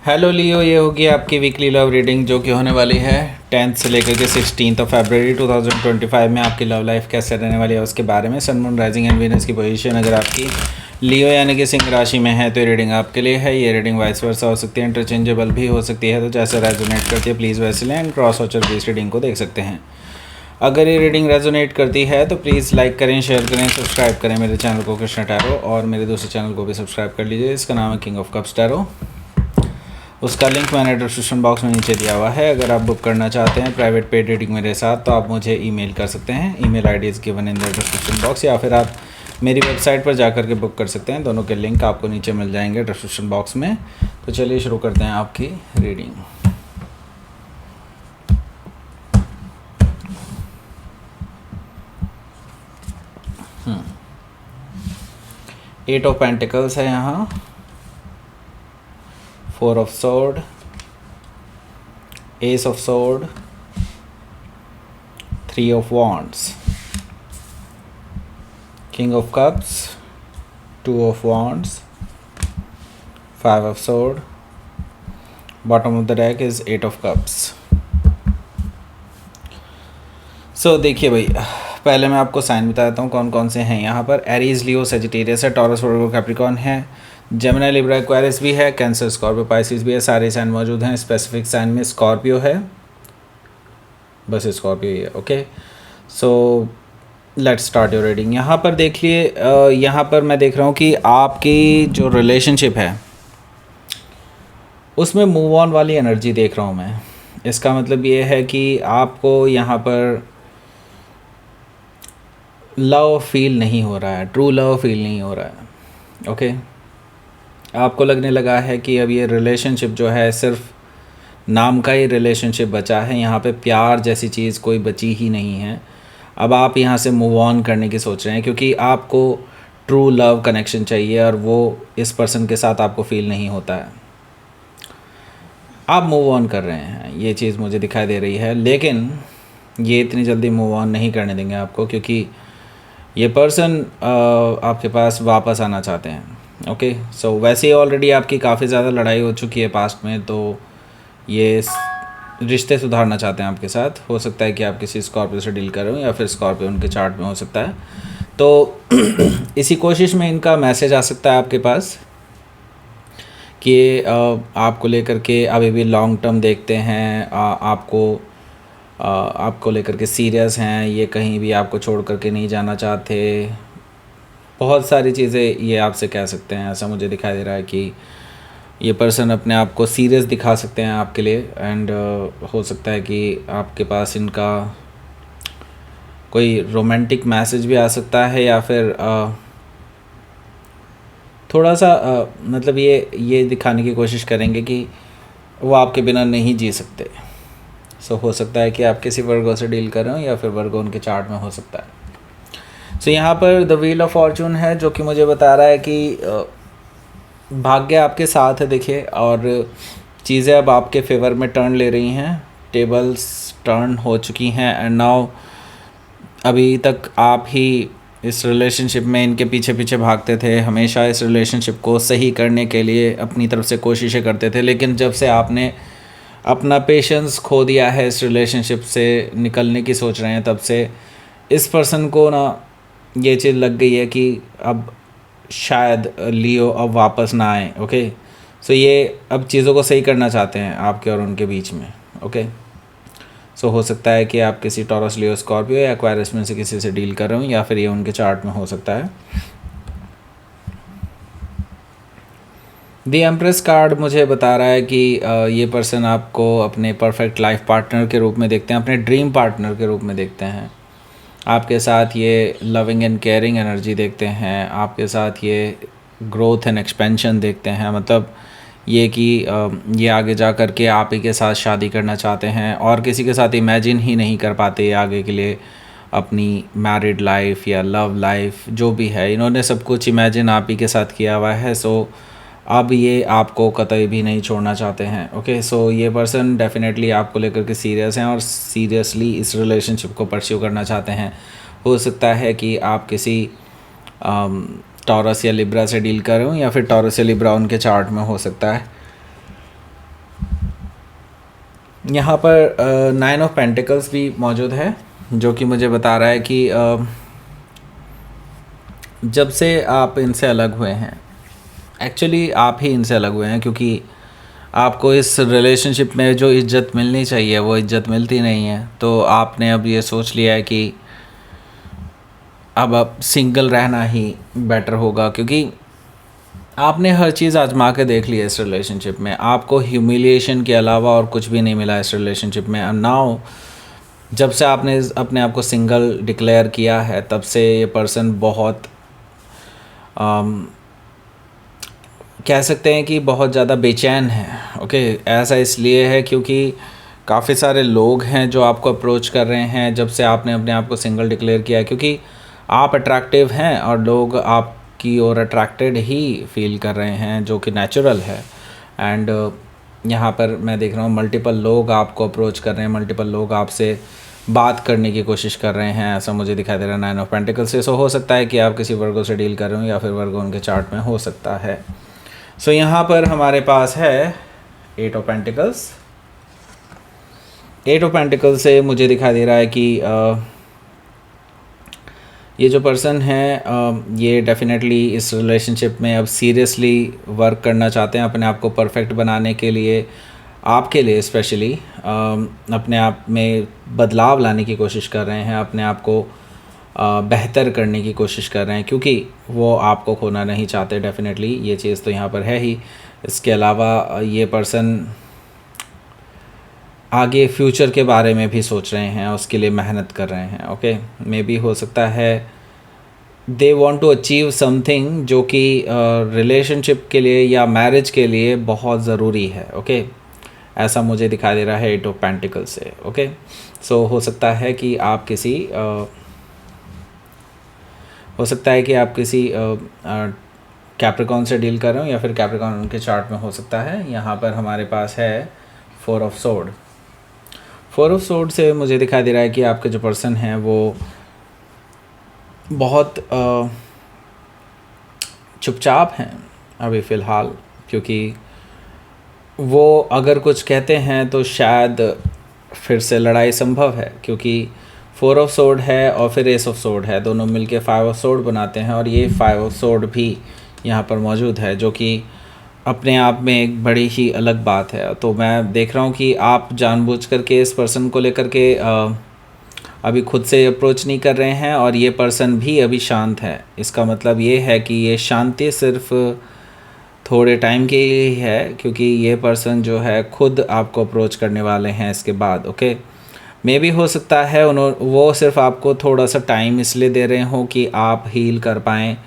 Hello लियो, ये होगी आपकी वीकली लव रीडिंग जो कि होने वाली है 10th से लेकर के 16 फरवरी 2025 में। आपकी लव लाइफ कैसे रहने वाली है उसके बारे में। Sun moon rising and Venus की पोजीशन अगर आपकी लियो यानी कि सिंह राशि में है तो ये रीडिंग आपके लिए है। ये रीडिंग वाइस वर्सा हो सकती है, इंटरचेंजेबल भी हो सकती है, तो जैसे रेजोनेट करती है प्लीज़ वैसे लें एंड क्रॉस वॉचर भी इस रीडिंग को देख सकते हैं। अगर ये रीडिंग रेजोनेट करती है तो प्लीज़ लाइक करें, शेयर करें, सब्सक्राइब करें मेरे चैनल को कृष्णा टैरो, और मेरे दूसरे चैनल को भी सब्सक्राइब कर लीजिए, इसका नाम है किंग ऑफ कप्स टैरो। उसका लिंक मैंने डिस्क्रिप्शन बॉक्स में नीचे दिया हुआ है। अगर आप बुक करना चाहते हैं प्राइवेट पेड रीडिंग मेरे साथ तो आप मुझे ईमेल कर सकते हैं। Email ID is given in the description box, या फिर आप मेरी वेबसाइट पर जाकर के बुक कर सकते हैं। दोनों के लिंक आपको नीचे मिल जाएंगे डिस्क्रिप्शन बॉक्स में। तो चलिए शुरू करते हैं आपकी रीडिंग। एट ऑफ पेंटिकल्स है यहाँ, 4 of sword, ace of sword, 3 of wands, king of cups, 2 of wands, 5 of sword, bottom of the deck is 8 of cups. सो देखिए भाई, पहले मैं आपको साइन बताता हूँ कौन कौन से हैं यहाँ पर। एरीज, लियो, सेजिटेरियस है, टॉरस, वर्गो, कैप्रिकॉर्न है, जेमिनी, लिब्रा, एक्वेरियस भी है, कैंसर, स्कॉर्पियो, पाइसिस भी है। सारे साइन मौजूद हैं। स्पेसिफिक साइन में स्कॉर्पियो है, बस स्कॉर्पियो ही है। Okay, so let's start your reading. यहाँ पर देख लिए, यहाँ पर मैं देख रहा हूँ कि आपकी जो रिलेशनशिप है उसमें मूव ऑन वाली एनर्जी देख रहा हूँ मैं। इसका मतलब ये है कि आपको यहाँ पर लव फील नहीं हो रहा है, ट्रू लव फील नहीं हो रहा है। ओके, आपको लगने लगा है कि अब ये रिलेशनशिप जो है सिर्फ नाम का ही रिलेशनशिप बचा है, यहाँ पे प्यार जैसी चीज़ कोई बची ही नहीं है। अब आप यहाँ से मूव ऑन करने की सोच रहे हैं क्योंकि आपको ट्रू लव कनेक्शन चाहिए और वो इस पर्सन के साथ आपको फील नहीं होता है। आप मूव ऑन कर रहे हैं, ये चीज़ मुझे दिखाई दे रही है, लेकिन ये इतनी जल्दी मूव ऑन नहीं करने देंगे आपको, क्योंकि ये पर्सन आपके पास वापस आना चाहते हैं। ओके, सो वैसे ही ऑलरेडी आपकी काफ़ी ज़्यादा लड़ाई हो चुकी है पास्ट में, तो ये रिश्ते सुधारना चाहते हैं आपके साथ। हो सकता है कि आप किसी स्कॉर्पियो से डील कर रहे हो या फिर स्कॉर्पियो उनके चार्ट में हो सकता है। तो इसी कोशिश में इनका मैसेज आ सकता है आपके पास कि आपको लेकर के अभी भी लॉन्ग टर्म देखते हैं, आपको लेकर के सीरियस हैं, ये कहीं भी आपको छोड़ करके नहीं जाना चाहते। बहुत सारी चीज़ें ये आपसे कह सकते हैं। ऐसा मुझे दिखाई दे रहा है कि ये पर्सन अपने आप को सीरियस दिखा सकते हैं आपके लिए, एंड हो सकता है कि आपके पास इनका कोई रोमांटिक मैसेज भी आ सकता है, या फिर थोड़ा सा मतलब ये दिखाने की कोशिश करेंगे कि वो आपके बिना नहीं जी सकते। सो हो सकता है कि आप किसी वर्गो से डील कर रहे हो या फिर वर्गो उनके चार्ट में हो सकता है। सो यहाँ पर द व्हील ऑफ फॉर्चून है जो कि मुझे बता रहा है कि भाग्य आपके साथ है, देखिए, और चीज़ें अब आपके फेवर में टर्न ले रही हैं। टेबल्स टर्न हो चुकी हैं एंड नाउ अभी तक आप ही इस रिलेशनशिप में इनके पीछे पीछे भागते थे, हमेशा इस रिलेशनशिप को सही करने के लिए अपनी तरफ से कोशिशें करते थे, लेकिन जब से आपने अपना पेशेंस खो दिया है, इस रिलेशनशिप से निकलने की सोच रहे हैं, तब से इस पर्सन को ना ये चीज़ लग गई है कि अब शायद लियो अब वापस ना आए। ओके, सो ये अब चीज़ों को सही करना चाहते हैं आपके और उनके बीच में। ओके, सो हो सकता है कि आप किसी टॉरस, लियो, स्कॉर्पियो या एक्वेरियस में से किसी से डील कर रहे हो, या फिर ये उनके चार्ट में हो सकता है। द एम्प्रेस कार्ड मुझे बता रहा है कि ये पर्सन आपको अपने परफेक्ट लाइफ पार्टनर के रूप में देखते हैं, अपने ड्रीम पार्टनर के रूप में देखते हैं। आपके साथ ये लविंग एंड केयरिंग एनर्जी देखते हैं, आपके साथ ये ग्रोथ एंड एक्सपेंशन देखते हैं। मतलब ये कि ये आगे जा कर के आप ही के साथ शादी करना चाहते हैं और किसी के साथ इमेजिन ही नहीं कर पाते आगे के लिए अपनी मैरिड लाइफ या लव लाइफ, जो भी है इन्होंने सब कुछ इमेजिन आप ही के साथ किया हुआ है। सो अब ये आपको कतई भी नहीं छोड़ना चाहते हैं। ओके, सो ये पर्सन डेफिनेटली आपको लेकर के सीरियस हैं और सीरियसली इस रिलेशनशिप को परस्यू करना चाहते हैं। हो सकता है कि आप किसी टॉरस या लिब्रा से डील कर रहे हो, या फिर टॉरस या लिब्रा उनके चार्ट में हो सकता है। यहाँ पर 9 ऑफ पेंटिकल्स भी मौजूद है, जो कि मुझे बता रहा है कि जब से आप इनसे अलग हुए हैं, एक्चुअली आप ही इनसे अलग हुए हैं, क्योंकि आपको इस रिलेशनशिप में जो इज़्ज़त मिलनी चाहिए वो इज़्ज़त मिलती नहीं है। तो आपने अब ये सोच लिया है कि अब आप सिंगल रहना ही बेटर होगा, क्योंकि आपने हर चीज़ आजमा के देख लिया इस रिलेशनशिप में। आपको ह्यूमिलिएशन के अलावा और कुछ भी नहीं मिला इस रिलेशनशिप में। एंड नाउ जब से आपने अपने आप को सिंगल डिक्लेयर किया है, तब से ये पर्सन बहुत कह सकते हैं कि बहुत ज़्यादा बेचैन है। ओके, ऐसा इसलिए है क्योंकि काफ़ी सारे लोग हैं जो आपको अप्रोच कर रहे हैं जब से आपने अपने आप को सिंगल डिक्लेयर किया है, क्योंकि आप अट्रैक्टिव हैं और लोग आपकी ओर अट्रैक्टेड ही फील कर रहे हैं, जो कि नेचुरल है। एंड यहाँ पर मैं देख रहा हूँ मल्टीपल लोग आपको अप्रोच कर रहे हैं, मल्टीपल लोग आपसे बात करने की कोशिश कर रहे हैं, ऐसा मुझे दिखाई दे रहा है 9 ऑफ पेंटिकल्स से। सो हो सकता है कि आप किसी वर्गो से डील कर रहे हो या फिर वर्गो उनके चार्ट में हो सकता है। सो यहाँ पर हमारे पास है 8 ऑफ पेंटिकल्स। 8 ऑफ पेंटिकल्स से मुझे दिखाई दे रहा है कि ये जो पर्सन है ये डेफिनेटली इस रिलेशनशिप में अब सीरियसली वर्क करना चाहते हैं, अपने आप को परफेक्ट बनाने के लिए, आपके लिए स्पेशली अपने आप में बदलाव लाने की कोशिश कर रहे हैं, अपने आप को बेहतर करने की कोशिश कर रहे हैं, क्योंकि वो आपको खोना नहीं चाहते। डेफिनेटली ये चीज़ तो यहाँ पर है ही। इसके अलावा ये पर्सन आगे फ्यूचर के बारे में भी सोच रहे हैं, उसके लिए मेहनत कर रहे हैं। ओके, मे बी हो सकता है they want to achieve something जो कि रिलेशनशिप के लिए या मैरिज के लिए बहुत ज़रूरी है। ओके, ऐसा मुझे दिखाई दे रहा है 8 ऑफ पेंटिकल से। ओके, सो हो सकता है कि आप किसी कैप्रिकॉर्न से डील कर रहे हो, या फिर कैप्रिकॉर्न उनके चार्ट में हो सकता है। यहाँ पर हमारे पास है 4 ऑफ सोर्ड। 4 ऑफ सोर्ड से मुझे दिखाई दे रहा है कि आपके जो पर्सन हैं वो बहुत चुपचाप हैं अभी फ़िलहाल, क्योंकि वो अगर कुछ कहते हैं तो शायद फिर से लड़ाई संभव है, क्योंकि 4 ऑफ सोर्ड है और फिर एस ऑफ सोर्ड है, दोनों मिलके 5 ऑफ सोर्ड बनाते हैं, और ये 5 ऑफ सोर्ड भी यहाँ पर मौजूद है, जो कि अपने आप में एक बड़ी ही अलग बात है। तो मैं देख रहा हूँ कि आप जानबूझ करके इस पर्सन को लेकर के अभी खुद से अप्रोच नहीं कर रहे हैं, और ये पर्सन भी अभी शांत है। इसका मतलब ये है कि ये शांति सिर्फ थोड़े टाइम के लिए ही है, क्योंकि ये पर्सन जो है खुद आपको अप्रोच करने वाले हैं इसके बाद। ओके, मे भी हो सकता है वो सिर्फ आपको थोड़ा सा टाइम इसलिए दे रहे हों कि आप हील कर पाएँ,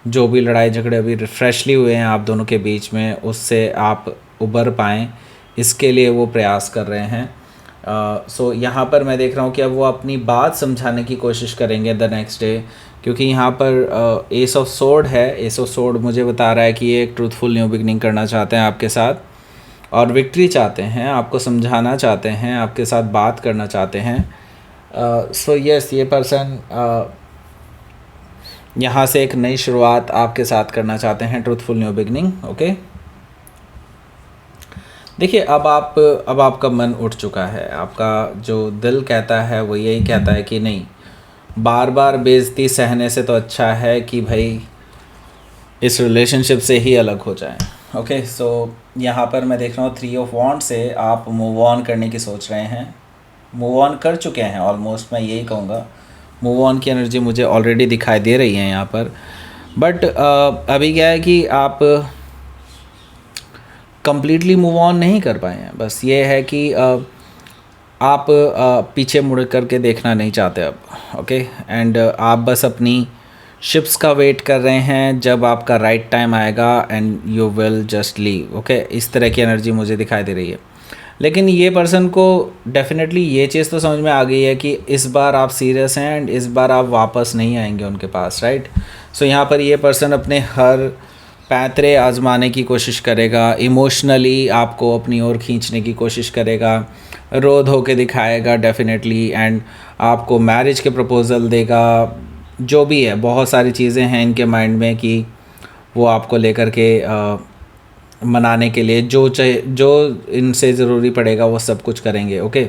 जो भी लड़ाई झगड़े अभी फ्रेशली हुए हैं आप दोनों के बीच में, उससे आप उबर पाएँ, इसके लिए वो प्रयास कर रहे हैं। सो यहाँ पर मैं देख रहा हूँ कि अब वो अपनी बात समझाने की कोशिश करेंगे द नेक्स्ट डे, क्योंकि यहाँ पर एस ऑफ सोर्ड है। एस ऑफ सोर्ड मुझे बता रहा है कि ये एक ट्रूथफुल न्यू बिगनिंग करना चाहते हैं आपके साथ, और विक्ट्री चाहते हैं, आपको समझाना चाहते हैं, आपके साथ बात करना चाहते हैं। सो यस, ये पर्सन यहाँ से एक नई शुरुआत आपके साथ करना चाहते हैं, ट्रूथफुल न्यू बिगनिंग। ओके, देखिए अब आपका मन उठ चुका है, आपका जो दिल कहता है वो यही कहता है कि नहीं, बार बार बेइज्जती सहने से तो अच्छा है कि भाई इस रिलेशनशिप से ही अलग हो जाएं। ओके, सो यहाँ पर मैं देख रहा हूँ 3 ऑफ वॉन्ड से आप मूव ऑन करने की सोच रहे हैं, मूव ऑन कर चुके हैं ऑलमोस्ट, मैं यही कहूँगा। मूव ऑन की एनर्जी मुझे ऑलरेडी दिखाई दे रही है यहाँ पर, बट अभी क्या है कि आप कंप्लीटली मूव ऑन नहीं कर पाए हैं। बस ये है कि आप पीछे मुड़ करके देखना नहीं चाहते अब। ओके, एंड आप बस अपनी शिप्स का वेट कर रहे हैं, जब आपका राइट टाइम आएगा and you will just leave. Okay, इस तरह की एनर्जी मुझे दिखाई दे रही है। लेकिन ये पर्सन को डेफिनेटली ये चीज़ तो समझ में आ गई है कि इस बार आप सीरियस हैं एंड इस बार आप वापस नहीं आएंगे उनके पास, राइट। सो यहाँ पर ये पर्सन अपने हर पैतरे आजमाने की कोशिश करेगा, इमोशनली आपको अपनी ओर खींचने की कोशिश करेगा, रो धो के दिखाएगा डेफिनेटली, एंड आपको मैरिज के प्रपोज़ल देगा। जो भी है, बहुत सारी चीज़ें हैं इनके माइंड में कि वो आपको लेकर के मनाने के लिए जो इनसे ज़रूरी पड़ेगा वो सब कुछ करेंगे। ओके,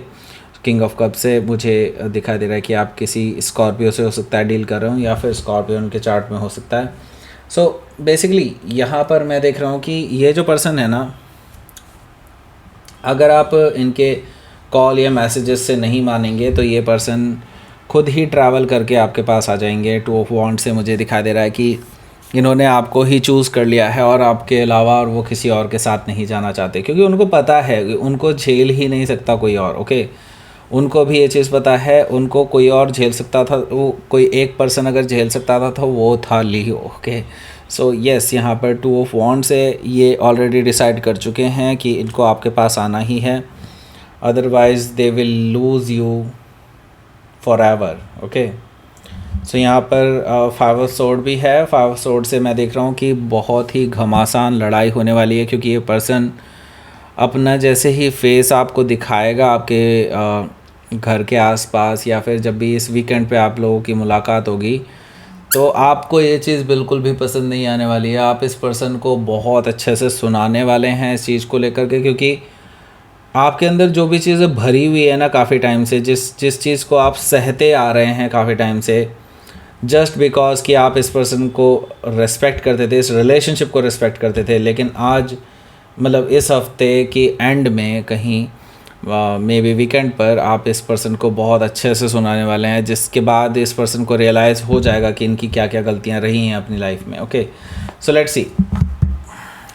किंग ऑफ कप से मुझे दिखाई दे रहा है कि आप किसी स्कॉर्पियो से हो सकता है डील कर रहे हो, या फिर स्कॉर्पियो उनके चार्ट में हो सकता है। सो बेसिकली यहाँ पर मैं देख रहा हूँ कि ये जो पर्सन है ना, अगर आप इनके कॉल या मैसेजेस से नहीं मानेंगे तो ये पर्सन खुद ही ट्रैवल करके आपके पास आ जाएंगे। 2 ऑफ वॉन्ड से मुझे दिखाई दे रहा है कि इन्होंने आपको ही चूज़ कर लिया है और आपके अलावा और वो किसी और के साथ नहीं जाना चाहते, क्योंकि उनको पता है उनको झेल ही नहीं सकता कोई और। ओके, उनको भी ये चीज़ पता है, उनको कोई और झेल सकता था, वो कोई एक पर्सन अगर झेल सकता था तो वो था लियो। ओके, सो यस, यहाँ पर 2 ऑफ वॉन्ड से ये ऑलरेडी डिसाइड कर चुके हैं कि इनको आपके पास आना ही है, otherwise they will lose you forever. Okay, so यहाँ पर 5 ऑफ सोर्ड भी है। 5 ऑफ सोर्ड से मैं देख रहा हूँ कि बहुत ही घमासान लड़ाई होने वाली है, क्योंकि ये पर्सन अपना जैसे ही फेस आपको दिखाएगा आपके घर के आसपास, या फिर जब भी इस वीकेंड पे आप लोगों की मुलाकात होगी, तो आपको ये चीज़ बिल्कुल भी पसंद नहीं आने वाली है। आप इस पर्सन को बहुत अच्छे से सुनाने वाले हैं इस चीज़ को लेकर के, क्योंकि आपके अंदर जो भी चीज़ें भरी हुई है ना काफ़ी टाइम से, जिस चीज़ को आप सहते आ रहे हैं काफ़ी टाइम से, जस्ट बिकॉज कि आप इस पर्सन को रेस्पेक्ट करते थे, इस रिलेशनशिप को रेस्पेक्ट करते थे, लेकिन आज मतलब इस हफ्ते की एंड में कहीं मे बी वीकेंड पर आप इस पर्सन को बहुत अच्छे से सुनाने वाले हैं, जिसके बाद इस पर्सन को रियलाइज़ हो जाएगा कि इनकी क्या क्या गलतियां रही हैं अपनी लाइफ में। ओके, सो लेट्स सी,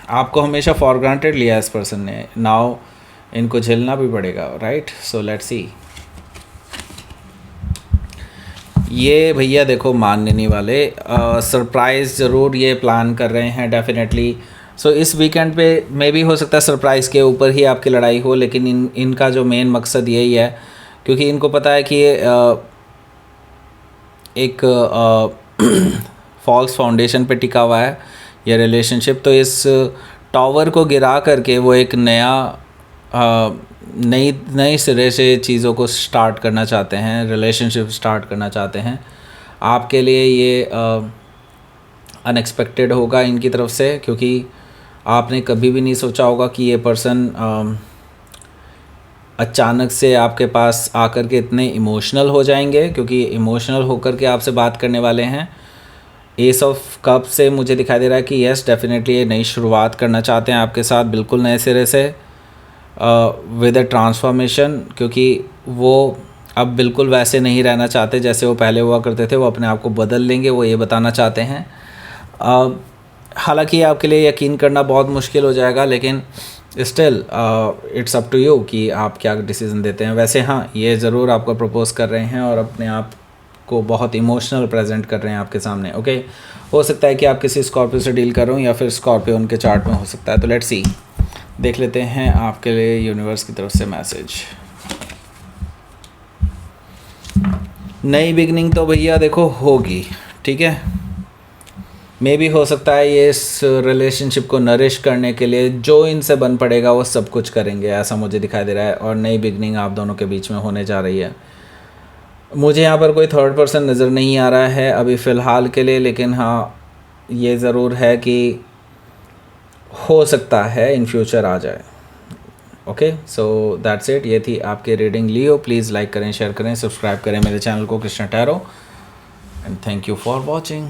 आपको हमेशा फॉर ग्रांटेड लिया इस पर्सन ने, नाउ इनको झेलना भी पड़ेगा, राइट। सो लेट्स सी, ये भैया देखो मानने नहीं वाले, सरप्राइज़ ज़रूर ये प्लान कर रहे हैं डेफिनेटली। सो इस वीकेंड पे मे भी हो सकता है सरप्राइज़ के ऊपर ही आपकी लड़ाई हो, लेकिन इनका जो मेन मकसद यही है, क्योंकि इनको पता है कि ये एक फॉल्स फाउंडेशन पे टिका हुआ है ये रिलेशनशिप। तो इस टावर को गिरा करके वो एक नई सिरे से चीज़ों को स्टार्ट करना चाहते हैं, रिलेशनशिप स्टार्ट करना चाहते हैं। आपके लिए ये अनएक्सपेक्टेड होगा इनकी तरफ से, क्योंकि आपने कभी भी नहीं सोचा होगा कि ये पर्सन अचानक से आपके पास आकर के इतने इमोशनल हो जाएंगे, क्योंकि इमोशनल होकर के आपसे बात करने वाले हैं। एस ऑफ कप से मुझे दिखाई दे रहा है कि यस डेफिनेटली ये नई शुरुआत करना चाहते हैं आपके साथ, बिल्कुल नए सिरे से, विद अ ट्रांसफॉर्मेशन, क्योंकि वो अब बिल्कुल वैसे नहीं रहना चाहते जैसे वो पहले हुआ करते थे, वो अपने आप को बदल लेंगे, वो ये बताना चाहते हैं। हालांकि आपके लिए यकीन करना बहुत मुश्किल हो जाएगा, लेकिन still it's up to you कि आप क्या डिसीजन देते हैं। वैसे हाँ, ये ज़रूर आपको प्रपोज कर रहे हैं और अपने आप को बहुत इमोशनल प्रेजेंट कर रहे हैं आपके सामने। ओके, हो सकता है कि आप किसी स्कॉर्पियो से डील कर रहे हो, या फिर स्कॉर्पियो उनके चार्ट में हो सकता है। तो लेट्स सी, देख लेते हैं आपके लिए यूनिवर्स की तरफ से मैसेज। नई बिगनिंग तो भैया देखो होगी, ठीक है। मे भी हो सकता है ये इस रिलेशनशिप को नरिश करने के लिए जो इनसे बन पड़ेगा वो सब कुछ करेंगे, ऐसा मुझे दिखाई दे रहा है। और नई बिगनिंग आप दोनों के बीच में होने जा रही है। मुझे यहाँ पर कोई थर्ड पर्सन नज़र नहीं आ रहा है अभी फ़िलहाल के लिए, लेकिन हाँ ये ज़रूर है कि हो सकता है इन फ्यूचर आ जाए। ओके, सो दैट्स इट, ये थी आपकी रीडिंग। लियो प्लीज़ लाइक करें, शेयर करें, सब्सक्राइब करें मेरे चैनल को Krishna tarot, and thank you for watching.